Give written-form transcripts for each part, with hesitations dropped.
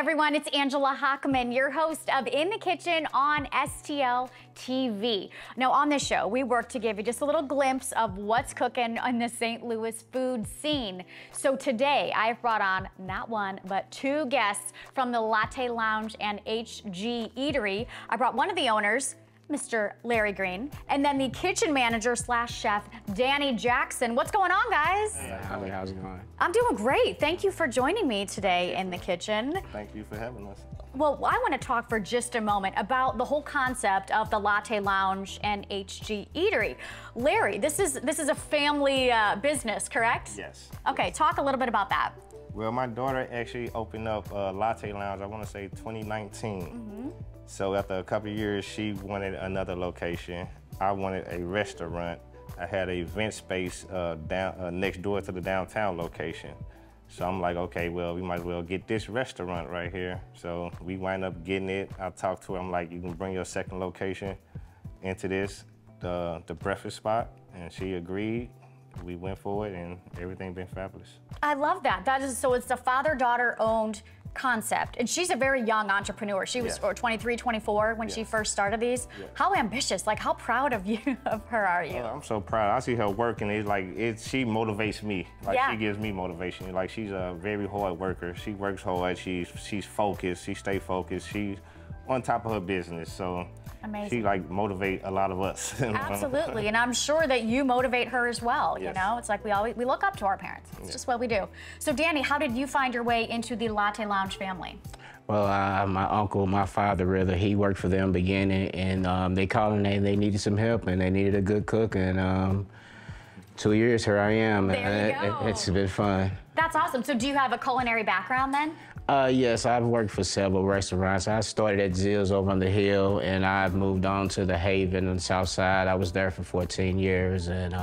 everyone, it's Angela Hockman, your host of In the Kitchen on STL TV. Now on this show, we work to give you just a little glimpse of what's cooking on the St. Louis food scene. So today, I've brought on not one, but two guests from the Latte Lounge and HG Eatery. I brought one of the owners, Mr. Larry Green, and then the kitchen manager slash chef, Danny Jackson. What's going on, guys? Hey, how's it going? I'm doing great. Thank you for joining me today in the kitchen. Thank you for having us. Well, I want to talk for just a moment about the whole concept of the Latte Lounge and HG Eatery. Larry, this is a family business, correct? Yes. Okay, talk a little bit about that. Well, my daughter actually opened up Latte Lounge, I want to say 2019. Mm-hmm. So after a couple of years, she wanted another location. I wanted a restaurant. I had an event space next door to the downtown location. So I'm like, okay, well, we might as well get this restaurant right here. So we wind up getting it. I talked to her, I'm like, you can bring your second location into this, the breakfast spot, and she agreed. We went for it, and everything been fabulous. I love that. So it's the father-daughter owned concept, and she's a very young entrepreneur. She was 23, 24 when she first started these. How ambitious, like how proud of her are you? I'm so proud. I see her working. She motivates me. Like she gives me motivation. Like she's a very hard worker. She works hard. She's focused. She stay focused. She's on top of her business. So amazing. She like motivate a lot of us. Absolutely, and I'm sure that you motivate her as well. You know, it's like we look up to our parents. It's just what we do. So Danny, how did you find your way into the Latte Lounge family? Well, my father rather, he worked for them beginning, and they called and they needed some help, and they needed a good cook, and 2 years here I am. There you go. It's been fun. That's awesome. So do you have a culinary background then? Yes, I've worked for several restaurants. I started at Zill's over on the hill, and I've moved on to the Haven on the south side. I was there for 14 years, and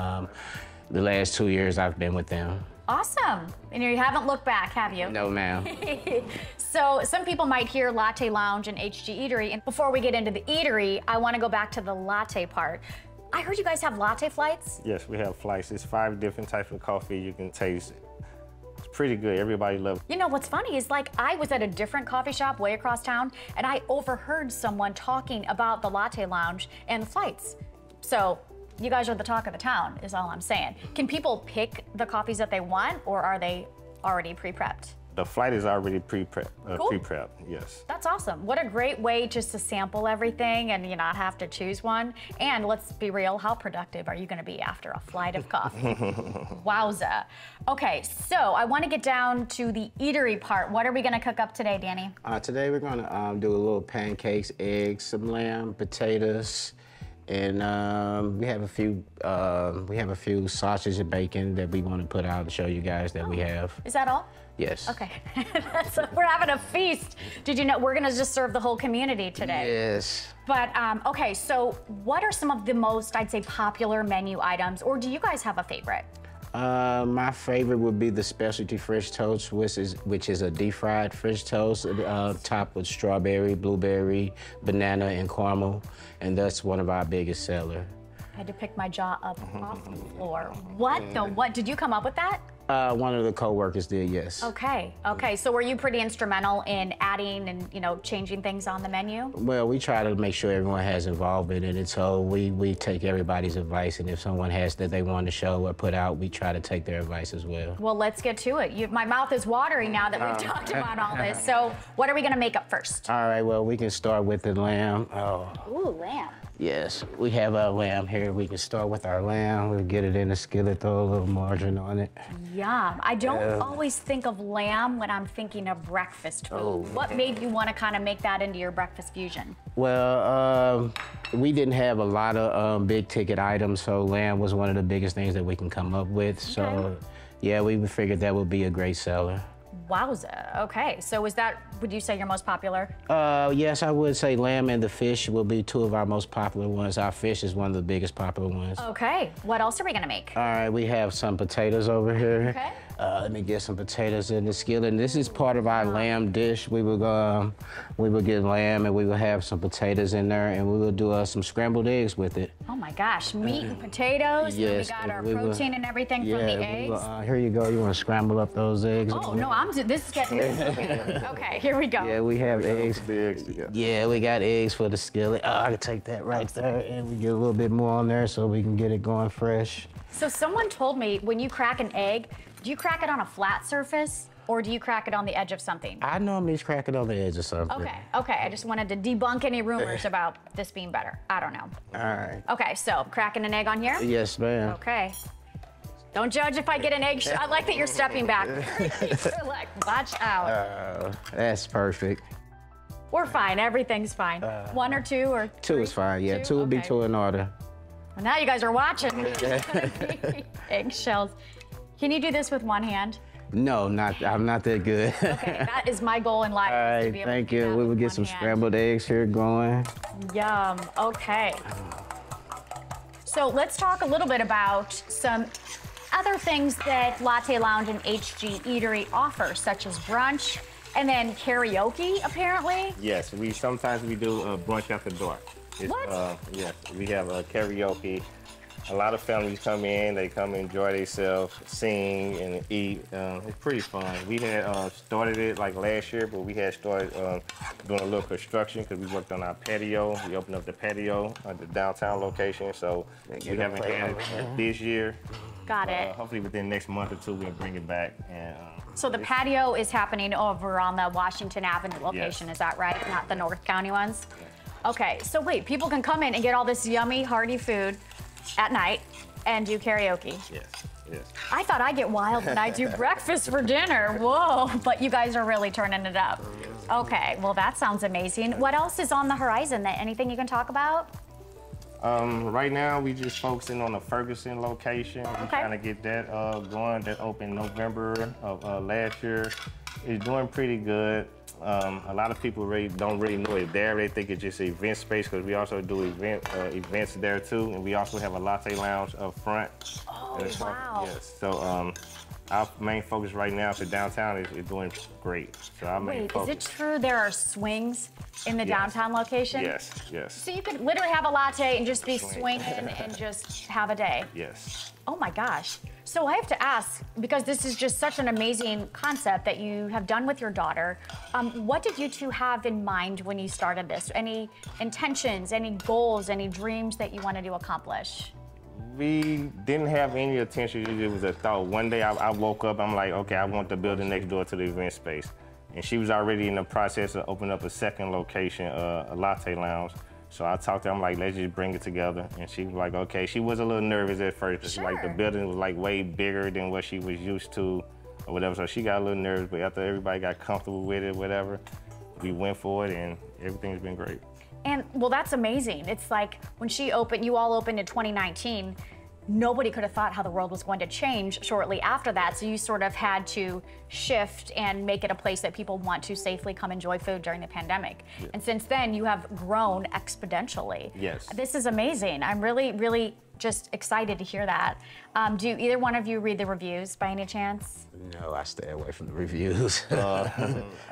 the last 2 years I've been with them. Awesome. And you haven't looked back, have you? No, ma'am. So some people might hear Latte Lounge and HG Eatery, and before we get into the eatery, I want to go back to the latte part. I heard you guys have Latte Flights? Yes, we have flights. It's 5 different types of coffee you can taste. It's pretty good. Everybody loves it. You know, what's funny is like I was at a different coffee shop way across town, and I overheard someone talking about the Latte Lounge and the flights. So you guys are the talk of the town, is all I'm saying. Can people pick the coffees that they want, or are they already pre-prepped? The flight is already pre-prepped, Cool. yes. That's awesome. What a great way just to sample everything and you not have to choose one. And let's be real, how productive are you gonna be after a flight of coffee? Wowza. Okay, so I wanna get down to the eatery part. What are we gonna cook up today, Danny? Today we're gonna do a little pancakes, eggs, some lamb, potatoes, and we have a few sausage and bacon that we want to put out to show you guys that we have. Is that all? Yes. Okay, we're having a feast. Did you know we're gonna just serve the whole community today? Yes. But, okay, so what are some of the most, I'd say, popular menu items, or do you guys have a favorite? My favorite would be the specialty French toast, which is a deep fried French toast, topped with strawberry, blueberry, banana, and caramel, and that's one of our biggest sellers. I had to pick my jaw up off the floor. What? Did you come up with that? One of the co-workers did, yes. Okay. So were you pretty instrumental in adding and changing things on the menu? Well, we try to make sure everyone has involvement in it, so we take everybody's advice, and if someone has that they want to show or put out, we try to take their advice as well. Well, let's get to it. My mouth is watering now that we've talked about all this. So what are we gonna make up first? All right, well, we can start with the lamb. Ooh, lamb. Yes, we have our lamb here. We can start with our lamb. We'll get it in the skillet, throw a little margarine on it. Yum. I don't always think of lamb when I'm thinking of breakfast food. What made you want to kind of make that into your breakfast fusion? Well, we didn't have a lot of big ticket items, so lamb was one of the biggest things that we can come up with. Okay. So, yeah, we figured that would be a great seller. Wowza. Okay, so would you say your most popular? Yes, I would say lamb and the fish will be two of our most popular ones. Our fish is one of the biggest popular ones. Okay, what else are we gonna make? All right, we have some potatoes over here. Okay. Let me get some potatoes in the skillet. And this is part of our lamb dish. We will get lamb and we will have some potatoes in there, and we will do some scrambled eggs with it. Oh my gosh, meat and potatoes. Yes, and we got our protein and everything from the eggs. Here you go. You want to scramble up those eggs? Oh no, this is getting okay. Here we go. Yeah, we have eggs. The eggs together. Yeah, we got eggs for the skillet. I can take that right there, and we get a little bit more on there so we can get it going fresh. So someone told me when you crack an egg, do you crack it on a flat surface or do you crack it on the edge of something? I normally crack it on the edge of something. Okay. I just wanted to debunk any rumors about this being better. I don't know. All right. Okay, so cracking an egg on here? Yes, ma'am. Okay. Don't judge if I get an egg. I like that you're stepping back. You're like, watch out. That's perfect. We're fine. Everything's fine. One or two or Two three? is fine. Yeah, two will be two in order. Well, now you guys are watching. Eggshells. Can you do this with one hand? No, I'm not that good. Okay, that is my goal in life. All right, thank you. We will get some scrambled eggs here going. Yum. Okay. So let's talk a little bit about some other things that Latte Lounge and HG Eatery offer, such as brunch and then karaoke, apparently. Yes, sometimes we do brunch after dark. What? Yes, we have karaoke. A lot of families come in, they come enjoy themselves, sing and eat. It's pretty fun. We had started it like last year, but we had started doing a little construction because we worked on our patio. We opened up the patio at the downtown location, so we haven't had it this year. Got it. Hopefully within the next month or two, we'll bring it back. And, so the patio is happening over on the Washington Avenue location, yes. Is that right? Not the North County ones? Okay, so wait, people can come in and get all this yummy, hearty food at night and do karaoke. Yes. I thought I get wild when I do breakfast for dinner. Whoa, but you guys are really turning it up. Okay, well that sounds amazing. What else is on the horizon? Anything you can talk about? Right now, we just focusing on the Ferguson location. We're trying to get that going. That opened November of last year. It's doing pretty good. A lot of people don't really know it there. They think it's just an event space because we also do events there too, and we also have a Latte Lounge up front. Oh, wow. Yes. So our main focus right now to downtown is doing great. So our main focus. Is it true there are swings in the downtown location? Yes. So you could literally have a latte and just be swinging and just have a day? Yes. Oh my gosh. So I have to ask, because this is just such an amazing concept that you have done with your daughter, what did you two have in mind when you started this? Any intentions, any goals, any dreams that you wanted to accomplish? We didn't have any attention. It was a thought. One day I woke up, I'm like, okay, I want the building next door to the event space. And she was already in the process of opening up a second location, a Latte Lounge. So I talked to her, I'm like, let's just bring it together. And she was like, okay. She was a little nervous at first. Sure. Like the building was like way bigger than what she was used to or whatever. So she got a little nervous, but after everybody got comfortable with it, whatever, we went for it and everything's been great. And well, that's amazing. It's like when she opened, you all opened in 2019, nobody could have thought how the world was going to change shortly after that. So you sort of had to shift and make it a place that people want to safely come enjoy food during the pandemic. Yeah. And since then, you have grown exponentially. Yes. This is amazing. I'm really, really just excited to hear that. Do either one of you read the reviews by any chance? No, I stay away from the reviews.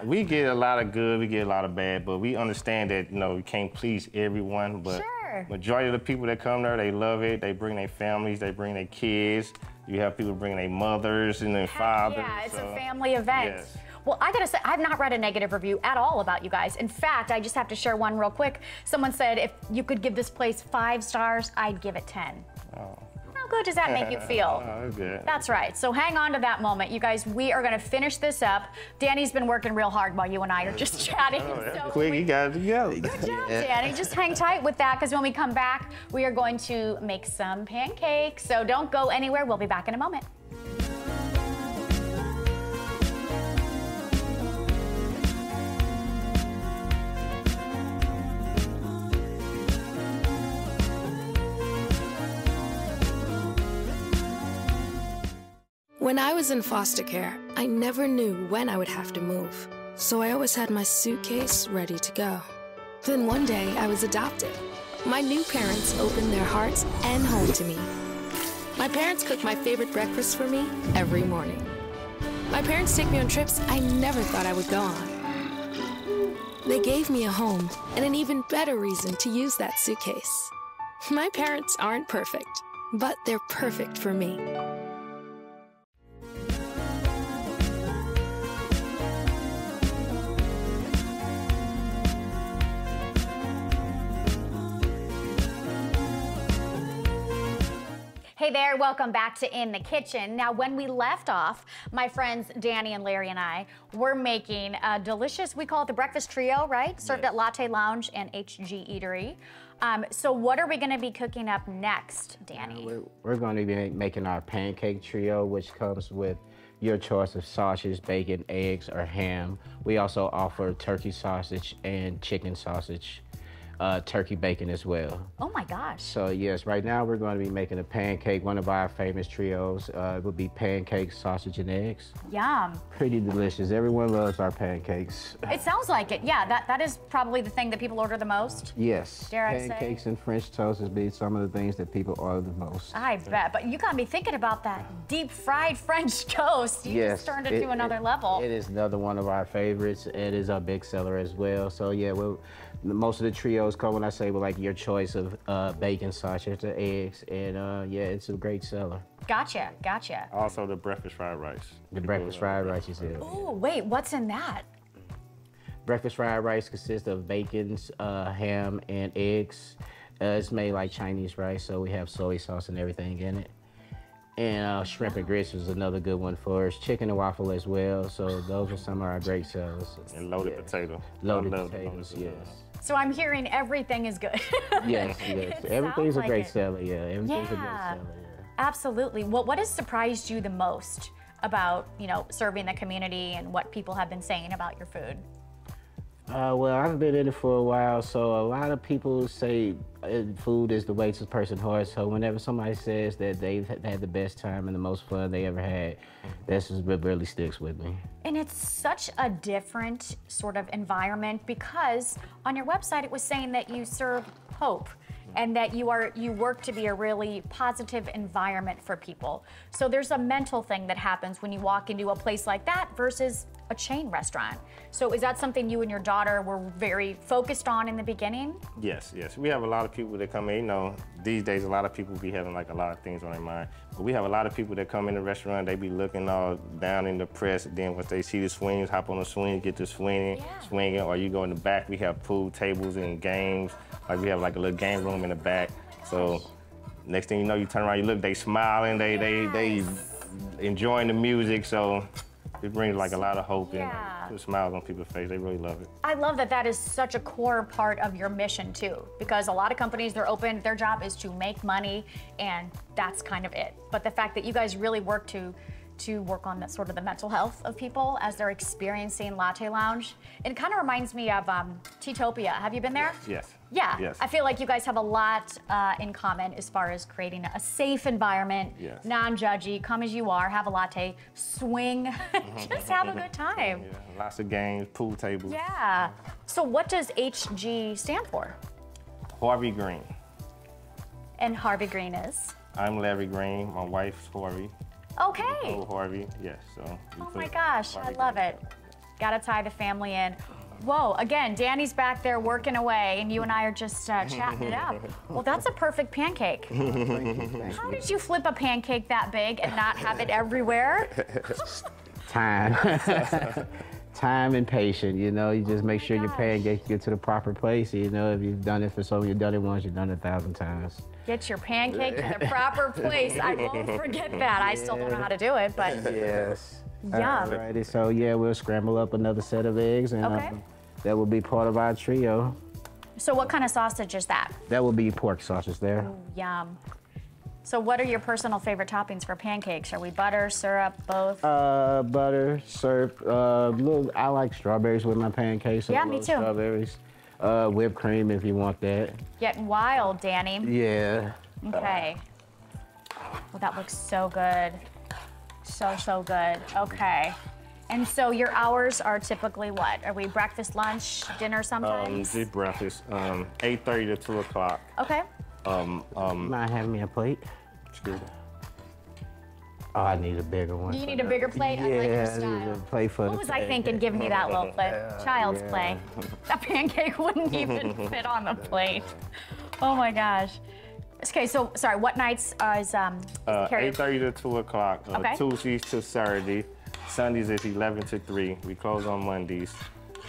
We get a lot of good, we get a lot of bad, but we understand that, we can't please everyone, but majority of the people that come there, they love it. They bring their families, they bring their kids. You have people bringing their mothers and their fathers. Yeah, it's a family event. Yes. Well, I gotta say, I've not read a negative review at all about you guys. In fact, I just have to share one real quick. Someone said if you could give this place 5 stars, I'd give it 10. Oh. How good does that make you feel? Oh, good. That's right. So hang on to that moment. You guys, we are gonna finish this up. Danny's been working real hard while you and I are just chatting. So quick, you got it together. Good job, Danny. Just hang tight with that, because when we come back, we are going to make some pancakes. So don't go anywhere. We'll be back in a moment. When I was in foster care, I never knew when I would have to move, so I always had my suitcase ready to go. Then one day, I was adopted. My new parents opened their hearts and home to me. My parents cook my favorite breakfast for me every morning. My parents take me on trips I never thought I would go on. They gave me a home and an even better reason to use that suitcase. My parents aren't perfect, but they're perfect for me. Hey there, welcome back to In the Kitchen. Now, when we left off, my friends Danny and Larry and I were making a delicious, we call it the breakfast trio, right? Served at Latte Lounge and HG Eatery. So what are we gonna be cooking up next, Danny? We're going to be making our pancake trio, which comes with your choice of sausage, bacon, eggs, or ham. We also offer turkey sausage and chicken sausage. Turkey bacon as well. Oh my gosh. So yes, right now we're going to be making a pancake, one of our famous trios. It would be pancakes, sausage, and eggs. Yum. Pretty delicious. Everyone loves our pancakes. It sounds like it. Yeah, that is probably the thing that people order the most. Yes. Dare I say? Pancakes and French toast would be some of the things that people order the most. I bet, but you got me thinking about that deep fried French toast. You just turned it to another level. It is another one of our favorites. It is a big seller as well. So yeah, most of the trios come, when I say, with like your choice of bacon, sausage, or eggs, and yeah, it's a great seller. Gotcha, gotcha. Also the breakfast fried rice. The breakfast fried rice, you said. Oh, wait, what's in that? Breakfast fried rice consists of bacon, ham, and eggs. It's made like Chinese rice, so we have soy sauce and everything in it. And shrimp and grits is another good one for us. Chicken and waffle as well. So those are some of our great sellers. And loaded potato. Loaded potatoes, yes. So I'm hearing everything is good. Yes, yes. Everything's a gregreat seller, yeah. Everything's a great seller, yeah. Absolutely. What has surprised you the most about, serving the community and what people have been saying about your food? Well, I've been in it for a while, so a lot of people say food is the way to a person's heart. So whenever somebody says that they've had the best time and the most fun they ever had, that's what really sticks with me. And it's such a different sort of environment, because on your website it was saying that you serve hope and that you work to be a really positive environment for people. So there's a mental thing that happens when you walk into a place like that versus a chain restaurant. So is that something you and your daughter were very focused on in the beginning? Yes, yes. We have a lot of people that come in. These days a lot of people be having like a lot of things on their mind. But we have a lot of people that come in the restaurant, they be looking all down in the press. Then once they see the swings, hop on the swing, get to swinging, or you go in the back, we have pool tables and games. Like we have like a little game room in the back. So next thing you know, you turn around, you look, they smiling, they enjoying the music. So it brings like a lot of hope and put smiles on people's face. They really love it. I love that that is such a core part of your mission too, because a lot of companies, they're open, their job is to make money, and that's kind of it. But the fact that you guys really work to work on that sort of the mental health of people as they're experiencing Latte Lounge. It kind of reminds me of Teatopia. Have you been there? Yes. Yeah, yes. I feel like you guys have a lot in common as far as creating a safe environment, non-judgy, come as you are, have a latte, swing, just have a good time. Yeah, lots of games, pool tables. Yeah. So what does HG stand for? Harvey Green. And Harvey Green is? I'm Larry Green, my wife's Harvey. Okay. Oh, Harvey, yes. So oh my gosh, I love it. Gotta tie the family in. Whoa, again, Danny's back there working away, and you and I are just chatting it up. Well, that's a perfect pancake. How did you flip a pancake that big and not have it everywhere? Time. Time and patience, you just make sure your pancakes get to the proper place. If you've done it for someone, you've done it once, you've done it 1,000 times. Get your pancake to the proper place. I won't forget that. I still don't know how to do it, but yes. Yum. Alrighty, so yeah, we'll scramble up another set of eggs, and that will be part of our trio. So what kind of sausage is that? That will be pork sausage there. Ooh, yum. So what are your personal favorite toppings for pancakes? Are we butter, syrup, both? Butter, syrup. I like strawberries with my pancakes. So yeah, me too. Strawberries. Whipped cream if you want that. Getting wild, Danny. Yeah. Okay. Well, that looks so good. So good. Okay. And so your hours are typically what? Are we breakfast, lunch, dinner sometimes? Just breakfast, 8:30 to 2 o'clock. Okay. Mind having me a plate? Excuse me. Oh, I need a bigger one. You need a bigger plate? Yeah, I like your I style. need a plate for What was I thinking giving you that little plate? Child's play. That pancake wouldn't even fit on the plate. Oh my gosh. Okay, so sorry, what nights is karaoke? 8:30 to 2 o'clock. Okay. Tuesdays to Saturday. Sundays is 11 to 3. We close on Mondays.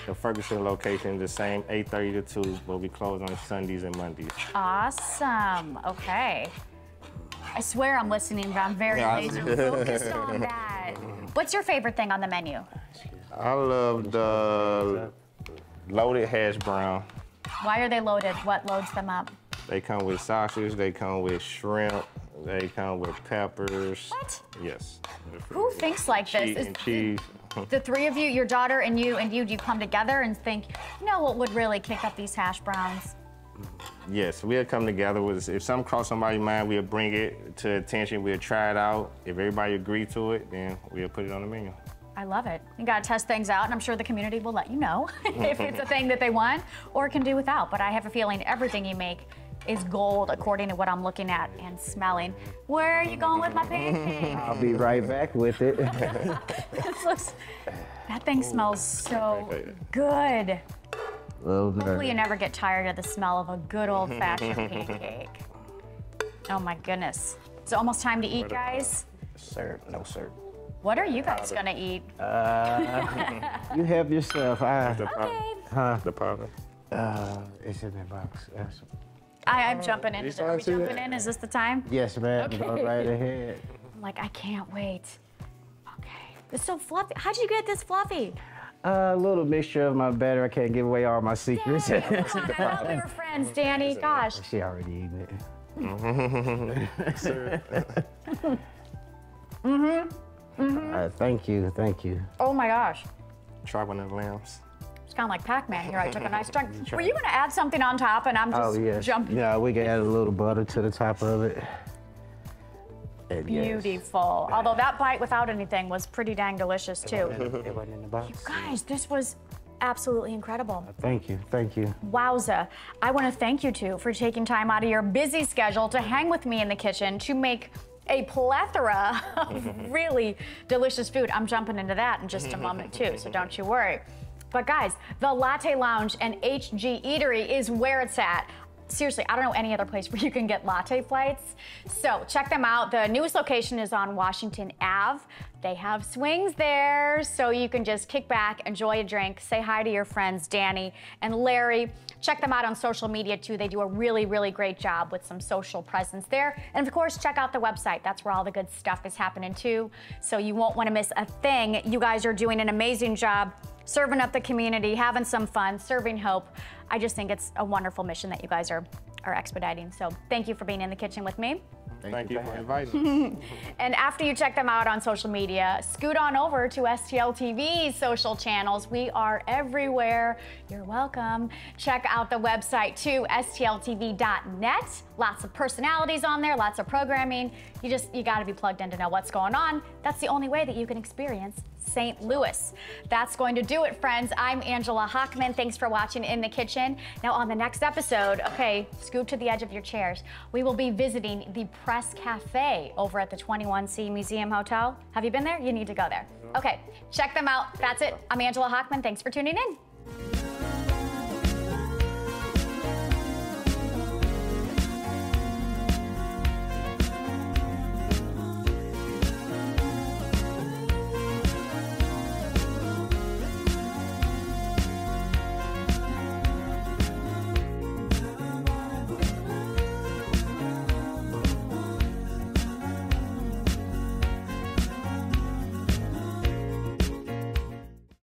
The Ferguson location, the same, 8:30 to 2, but we close on Sundays and Mondays. Awesome. Okay. I swear I'm listening, but I'm very laser focused on that. What's your favorite thing on the menu? I love the loaded hash brown. Why are they loaded? What loads them up? They come with sausage, they come with shrimp, they come with peppers. What? Yes. Who thinks like this? And cheese. The three of you, your daughter and you, do you come together and think, you know what would really kick up these hash browns? Yes, we'll come together with, if something cross somebody's mind, we'll bring it to attention, we'll try it out. If everybody agree to it, then we'll put it on the menu. I love it. You gotta test things out, and I'm sure the community will let you know if it's a thing that they want or can do without. But I have a feeling everything you make is gold according to what I'm looking at and smelling. Where are you going with my pancake? I'll be right back with it. That thing smells so good. Hopefully you Nervous. never get tired of the smell of a good old-fashioned pancake. Oh my goodness. It's almost time to eat, guys. Sir, no sir. What are you guys gonna eat? You have yourself. The powder. It's in the box. Yes, I'm jumping in. Are we see jumping that? in? Is this the time? yes ma'am. Go Okay. right ahead. I'm like, I can't wait. Okay. It's so fluffy. How'd you get this fluffy? A little mixture of my batter. I can't give away all my secrets. Danny, come on, I thought we were friends, Danny. Gosh. She already eaten it. Thank you, thank you. Oh my gosh. Try one of the lambs. It's kind of like Pac-Man here. I took a nice chunk. Were you gonna add something on top and I'm just Oh yes. jumping? Yeah, we can add a little butter to the top of it. And yes. Beautiful. Although that bite without anything was pretty dang delicious too. It wasn't in the box. Guys, this was absolutely incredible. Thank you, thank you. Wowza. I want to thank you two for taking time out of your busy schedule to hang with me in the kitchen to make a plethora of really delicious food. I'm jumping into that in just a moment too, so don't you worry. But guys, the Latte Lounge and HG Eatery is where it's at. Seriously, I don't know any other place where you can get Latte Flights. So check them out. The newest location is on Washington Ave. They have swings there, so you can just kick back, enjoy a drink, say hi to your friends, Danny and Larry. Check them out on social media too. They do a really, really great job with some social presence there. And of course, check out the website. That's where all the good stuff is happening too. So you won't want to miss a thing. You guys are doing an amazing job serving up the community, having some fun, serving hope. I just think it's a wonderful mission that you guys are expediting. So thank you for being in the kitchen with me. Thank you for inviting us. And after you check them out on social media, scoot on over to STL TV's social channels. We are everywhere. You're welcome. Check out the website too, stltv.net. Lots of personalities on there, lots of programming. You gotta be plugged in to know what's going on. That's the only way that you can experience St. Louis. That's going to do it, friends. I'm Angela Hockman. Thanks for watching In the Kitchen. Now on the next episode, okay, scoot to the edge of your chairs. We will be visiting the Press Cafe over at the 21C Museum Hotel. Have you been there? You need to go there. Okay, check them out. That's it. I'm Angela Hockman. Thanks for tuning in.